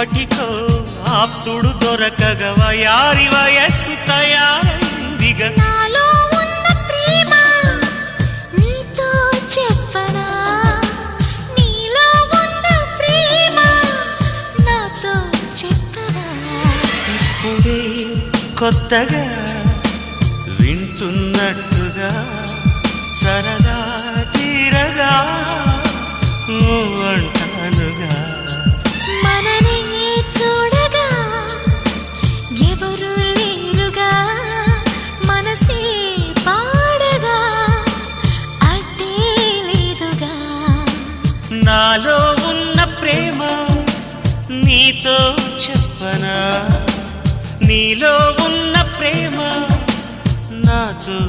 ఇప్పటికో ఆప్తుడు దొరకగ వయారి వయస్సు తయారైందిగా నాలో ఉన్న ప్రేమ నీతో చెప్పనా నీలో ఉన్న ప్రేమ నాతో చెప్పనా ఇప్పుడే కొత్తగా వింటున్నట్టుగా సరదా తీరగా అంటానుగా మననే చూడగా ఎవరు లేరుగా మనసే పాడగా అడ్డే లేదుగా నాలో ఉన్న ప్రేమ నీతో చెప్పనా నీలో ఉన్న ప్రేమ నాతో